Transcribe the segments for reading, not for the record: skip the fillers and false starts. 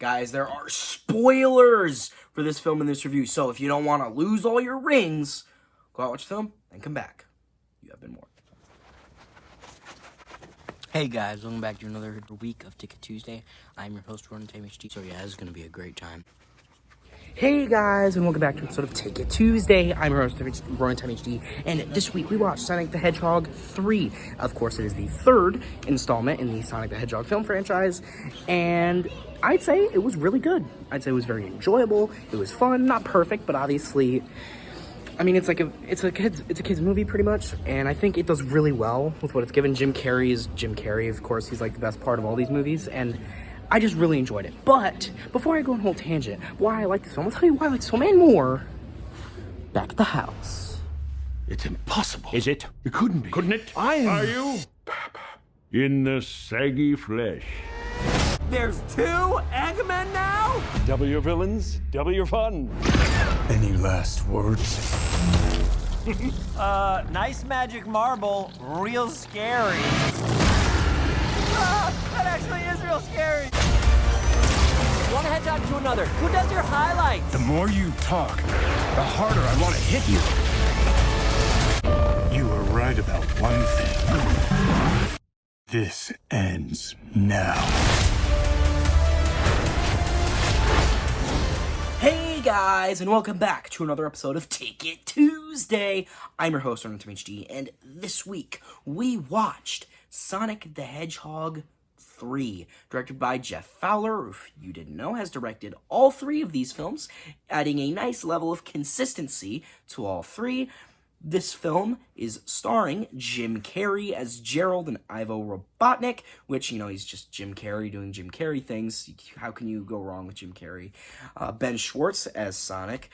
Guys, there are spoilers for this film in this review, so if you don't want to lose all your rings, go out, watch the film, and come back. You have been warned. Hey guys, welcome back to another week of Ticket Tuesday. I'm your host, Ronan HD. So yeah, this is going to be a great time. Hey guys, and welcome back to an episode of Ticket Tuesday. I'm your host, Ronan HD, and this week we watched Sonic the Hedgehog 3. Of course, it is the third installment in the Sonic the Hedgehog film franchise, and I'd say it was really good. I'd say it was very enjoyable. It was fun, not perfect, but obviously, I mean, it's a kid's movie pretty much, and I think it does really well with what it's given. Jim Carrey is Jim Carrey, of course. He's like the best part of all these movies, and I just really enjoyed it. But before I go on a whole tangent, why I like this film, I'll tell you why I like this film and more back at the house. It's impossible. Is it? It couldn't be. Couldn't it? I am... Are you? In the saggy flesh. There's two Eggmen now? Double your villains, double your fun. Any last words? Nice magic marble, real scary. That actually is real scary. One hedgehog to another. Who does your highlights? The more you talk, the harder I want to hit you. You were right about one thing. This ends now. Hey guys, and welcome back to another episode of Ticket Tuesday. I'm your host, Ronan HD, and this week we watched Sonic the Hedgehog 3, directed by Jeff Fowler, who, if you didn't know, has directed all three of these films, adding a nice level of consistency to all three. This film is starring Jim Carrey as Gerald and Ivo Robotnik, which, you know, he's just Jim Carrey doing Jim Carrey things. How can you go wrong with Jim Carrey? Ben Schwartz as Sonic,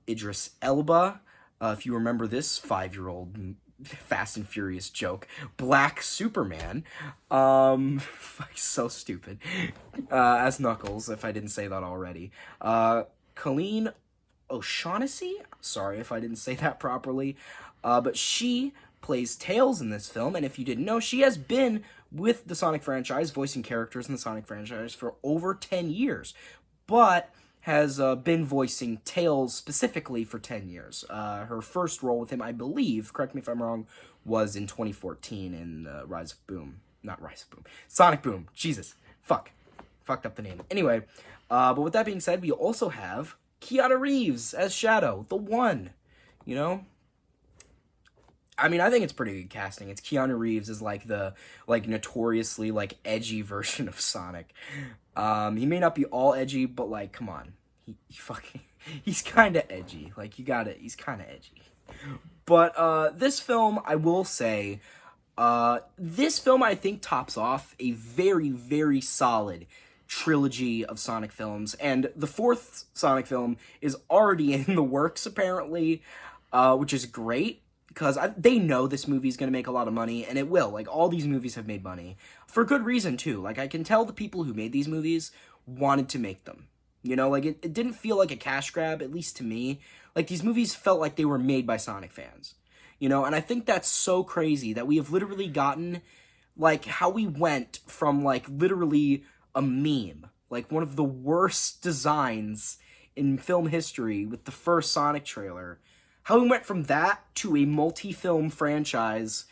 Idris Elba, if you remember this 5-year-old Fast and Furious joke, Black Superman, so stupid, as Knuckles, if I didn't say that already, Colleen O'Shaughnessy, sorry if I didn't say that properly, but she plays Tails in this film, and if you didn't know, she has been with the Sonic franchise, voicing characters in the Sonic franchise for over 10 years, but has been voicing Tails specifically for 10 years. Her first role with him, I believe, correct me if I'm wrong, was in 2014 in Sonic Boom. Jesus. Fucked up the name. Anyway, but with that being said, we also have Keanu Reeves as Shadow, the one, you know? I mean, I think it's pretty good casting. It's Keanu Reeves as, the notoriously, edgy version of Sonic. He may not be all edgy, but, come on. He's kind of edgy. He's kind of edgy. But, this film, I will say, this film, I think, tops off a very, very solid trilogy of Sonic films, and the fourth Sonic film is already in the works, apparently, which is great, because they know this movie is going to make a lot of money, and it will. All these movies have made money. For good reason, too. I can tell the people who made these movies wanted to make them. You know, it didn't feel like a cash grab, at least to me. These movies felt like they were made by Sonic fans. You know, and I think that's so crazy that we have literally gotten, how we went from, literally a meme. One of the worst designs in film history with the first Sonic trailer. How we went from that to a multi-film franchise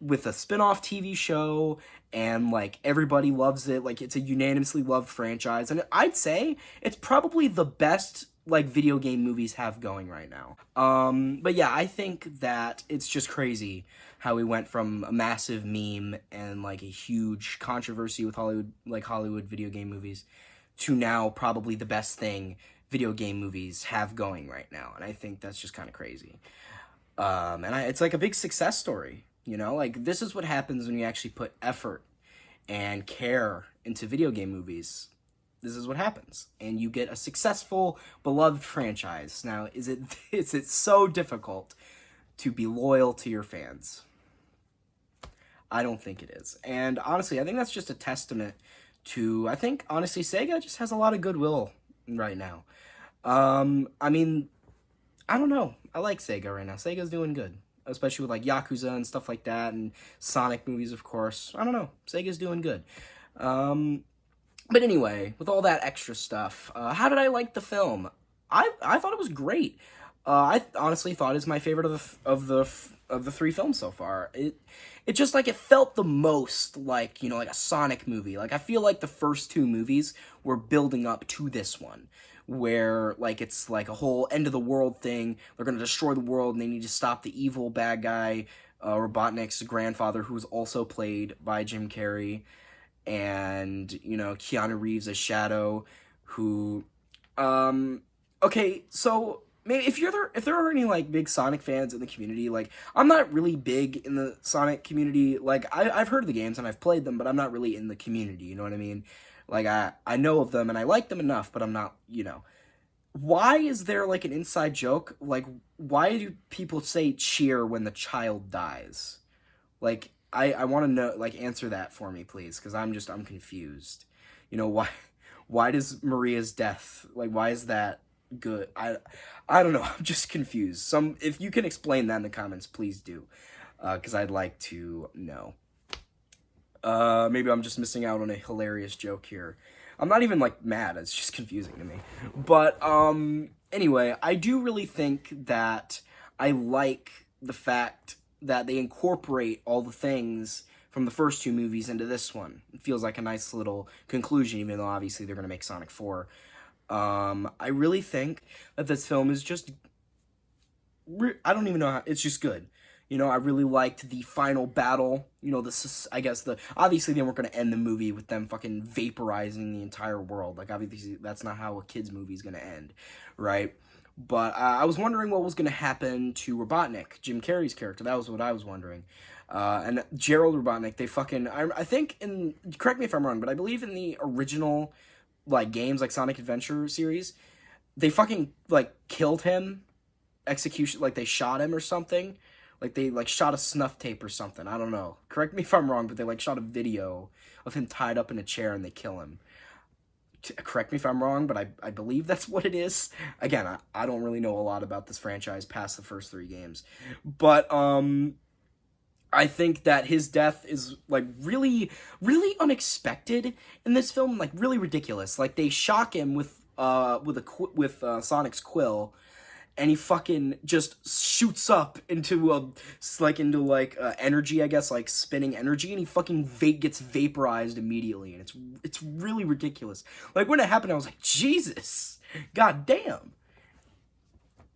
with a spin-off TV show, and, everybody loves it. It's a unanimously loved franchise. And I'd say it's probably the best, video game movies have going right now. But yeah, I think that it's just crazy how we went from a massive meme and, a huge controversy with Hollywood video game movies to now probably the best thing video game movies have going right now. And I think that's just kind of crazy. It's a big success story, you know? This is what happens when you actually put effort and care into video game movies. This is what happens, and you get a successful, beloved franchise. Now, is it so difficult to be loyal to your fans? I don't think it is. And honestly, I think that's just a testament to, honestly, Sega just has a lot of goodwill right now. I mean, I don't know. I like Sega right now. Sega's doing good, especially with Yakuza and stuff like that, and Sonic movies, of course. I don't know. Sega's doing good. But anyway, with all that extra stuff, how did I like the film? I thought it was great. I honestly thought it's my favorite of the three films so far. It just like it felt the most like, you know, like a Sonic movie. Like I feel like the first two movies were building up to this one, where like it's like a whole end of the world thing. They're gonna destroy the world and they need to stop the evil bad guy, Robotnik's grandfather, who's also played by Jim Carrey, and you know Keanu Reeves as Shadow, who, okay, so maybe if there are any like big Sonic fans in the community, like I'm not really big in the Sonic community. Like I've heard of the games and I've played them, but I'm not really in the community. You know what I mean? Like I know of them and I like them enough, but I'm not, you know. Why is there like an inside joke? Like why do people say cheer when the child dies? Like I want to know, like answer that for me, please, because I'm confused. You know why does Maria's death, like why is that good? I don't know. I'm just confused. If you can explain that in the comments, please do, because I'd like to know. Maybe I'm just missing out on a hilarious joke here. I'm not even like mad. It's just confusing to me. But anyway, I do really think that I like the fact that they incorporate all the things from the first two movies into this one. It feels like a nice little conclusion, even though obviously they're going to make Sonic 4. I really think that this film is just, I don't even know how, it's just good. You know, I really liked the final battle. You know, obviously they weren't going to end the movie with them fucking vaporizing the entire world. Like, obviously that's not how a kid's movie is going to end, right? But I was wondering what was going to happen to Robotnik, Jim Carrey's character. That was what I was wondering. And Gerald Robotnik, they fucking, I think correct me if I'm wrong, but I believe in the original, like, games, like Sonic Adventure series, they fucking, like, killed him, execution, like, they shot him or something. Like, they, like, shot a snuff tape or something. I don't know. Correct me if I'm wrong, but they, like, shot a video of him tied up in a chair and they kill him. Correct me if I'm wrong, but I believe that's what it is. Again, I don't really know a lot about this franchise past the first three games. But, I think that his death is, like, really, really unexpected in this film. Like, really ridiculous. Like, they shock him with Sonic's quill, and he fucking just shoots up into energy, I guess, like spinning energy, and he fucking gets vaporized immediately, and it's really ridiculous. Like when it happened, I was like, Jesus, god damn.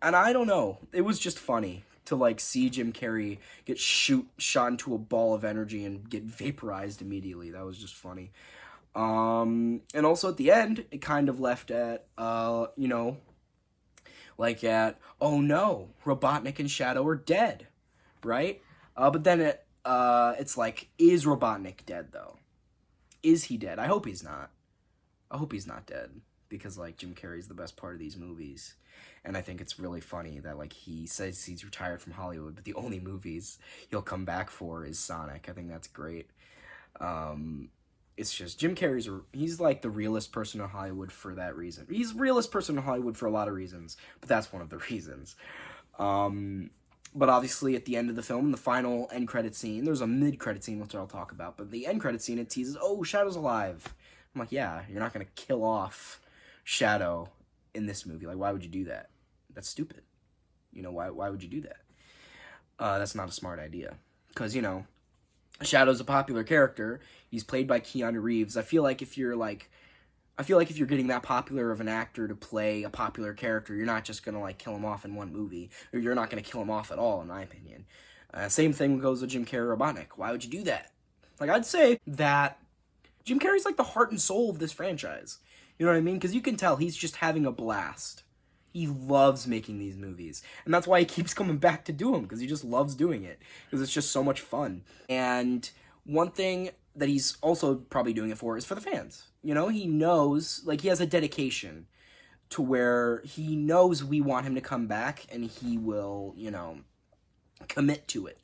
And I don't know, it was just funny to like see Jim Carrey get shot into a ball of energy and get vaporized immediately. That was just funny. And also at the end, it kind of left at you know, like at, oh no, Robotnik and Shadow are dead, right? But then it's like, is Robotnik dead though? Is he dead? I hope he's not. I hope he's not dead, because like Jim Carrey's the best part of these movies, and I think it's really funny that like he says he's retired from Hollywood, but the only movies he'll come back for is Sonic. I think that's great. It's just, Jim Carrey's, he's like the realest person in Hollywood for that reason. He's the realest person in Hollywood for a lot of reasons, but that's one of the reasons. But obviously at the end of the film, in the final end credit scene, there's a mid-credit scene, which I'll talk about, but the end credit scene, it teases, oh, Shadow's alive. I'm like, yeah, you're not going to kill off Shadow in this movie. Like, why would you do that? That's stupid. You know, why would you do that? That's not a smart idea. Because, you know, Shadow's a popular character. He's played by Keanu Reeves. I feel like if you're getting that popular of an actor to play a popular character, you're not just gonna like kill him off in one movie, or you're not gonna kill him off at all, in my opinion. Same thing goes with Jim Carrey Robotnik. Why would you do that? Like, I'd say that Jim Carrey's like the heart and soul of this franchise. You know what I mean? Because you can tell he's just having a blast. He loves making these movies. And that's why he keeps coming back to do them, because he just loves doing it. Because it's just so much fun. And one thing that he's also probably doing it for is for the fans. You know, he knows, like, he has a dedication to where he knows we want him to come back, and he will, you know, commit to it.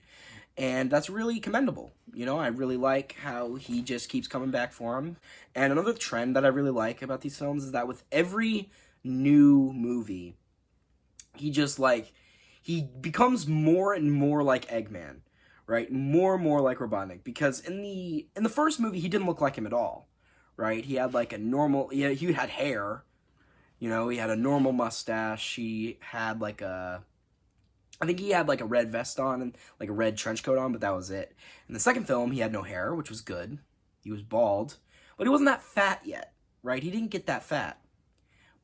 And that's really commendable. You know, I really like how he just keeps coming back for him. And another trend that I really like about these films is that with every new movie, he just, like, he becomes more and more like Eggman, right? More and more like Robotnik. Because in the first movie, he didn't look like him at all, right? He had like a normal, yeah, he had hair, you know, he had a normal mustache. He had like I think he had like a red vest on and like a red trench coat on, but that was it. In the second film, he had no hair, which was good. He was bald, but he wasn't that fat yet, right? He didn't get that fat.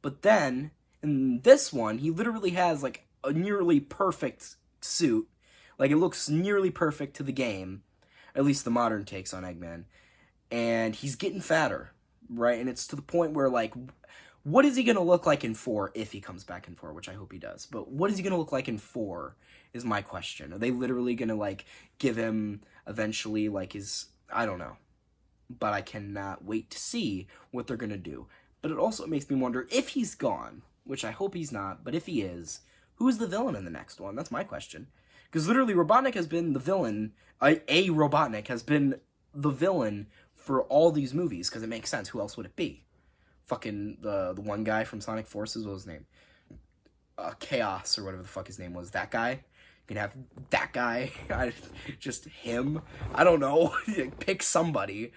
But then, in this one, he literally has like a nearly perfect suit. Like, it looks nearly perfect to the game, at least the modern takes on Eggman. And he's getting fatter, right? And it's to the point where, like, what is he going to look like in 4 if he comes back in 4, which I hope he does. But what is he going to look like in 4 is my question. Are they literally going to, like, give him eventually, like, his... I don't know. But I cannot wait to see what they're going to do. But it also makes me wonder if he's gone, which I hope he's not, but if he is, who's the villain in the next one? That's my question. Because literally, Robotnik has been the villain. Robotnik has been the villain for all these movies, because it makes sense. Who else would it be? Fucking the one guy from Sonic Forces, what was his name? Chaos, or whatever the fuck his name was. That guy? You can have that guy. Just him. I don't know. Pick somebody.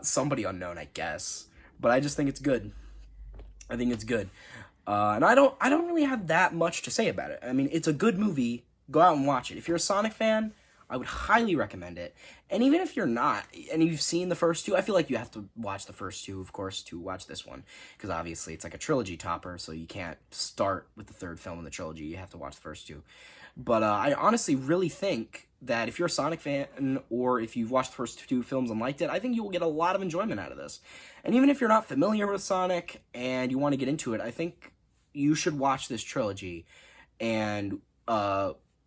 Somebody unknown, I guess. But I just think it's good. I think it's good. And I don't really have that much to say about it. I mean, it's a good movie. Go out and watch it. If you're a Sonic fan, I would highly recommend it. And even if you're not, and you've seen the first 2, I feel like you have to watch the first 2, of course, to watch this one. Because obviously it's like a trilogy topper, so you can't start with the 3rd film in the trilogy. You have to watch the first 2. But I honestly really think that if you're a Sonic fan, or if you've watched the first 2 films and liked it, I think you will get a lot of enjoyment out of this. And even if you're not familiar with Sonic and you want to get into it, I think you should watch this trilogy. And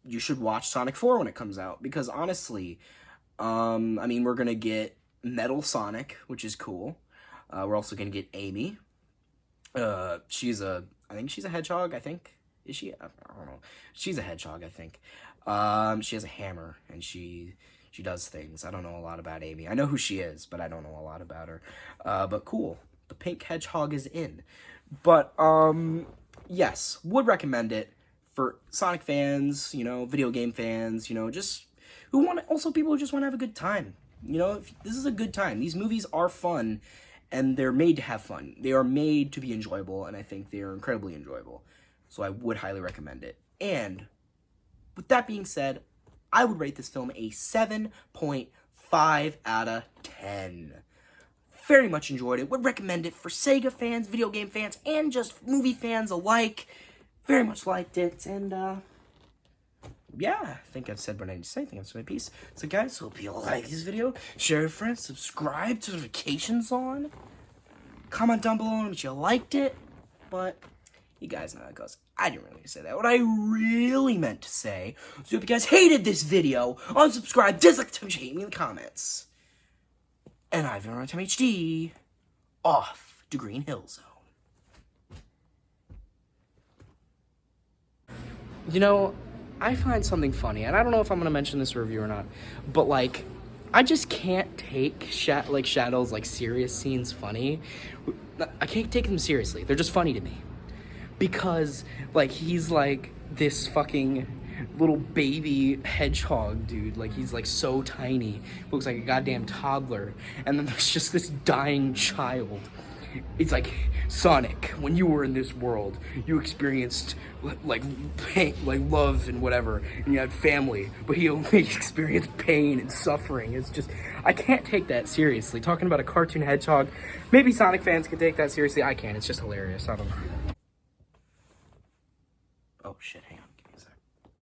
you should watch Sonic 4 when it comes out. Because honestly, I mean, we're going to get Metal Sonic, which is cool. We're also going to get Amy. I think she's a hedgehog, I think. Is she? I don't know. She's a hedgehog, I think. She has a hammer, and she does things. I don't know a lot about Amy. I know who she is, but I don't know a lot about her. But cool. The pink hedgehog is in. But, yes, would recommend it for Sonic fans, you know, video game fans, you know, just also people who just want to have a good time. You know, this is a good time. These movies are fun, and they're made to have fun. They are made to be enjoyable, and I think they are incredibly enjoyable. So I would highly recommend it. And with that being said, I would rate this film a 7.5 out of 10. Very much enjoyed it. Would recommend it for Sega fans, video game fans, and just movie fans alike. Very much liked it. And, yeah, I think I've said what I need to say. I think I've said my piece. So, guys, hope you like this video. Share with friends. Subscribe. Notifications on. Comment down below if you liked it. But you guys know how it goes. I didn't really say that. What I really meant to say was, if you guys hated this video, unsubscribe, dislike, hate me in the comments. And I've been Runtime HD, off to Green Hill Zone. You know, I find something funny, and I don't know if I'm going to mention this review or not, but, like, I just can't take, Shadow's, like, serious scenes funny. I can't take them seriously. They're just funny to me. Because, like, he's, like, this fucking little baby hedgehog, dude. Like, he's, like, so tiny. Looks like a goddamn toddler. And then there's just this dying child. It's like, Sonic, when you were in this world, you experienced, like, pain, like, love and whatever, and you had family, but he only experienced pain and suffering. It's just, I can't take that seriously. Talking about a cartoon hedgehog, maybe Sonic fans can take that seriously. I can't. It's just hilarious. I don't know. Oh, shit, hang on. Give me a sec.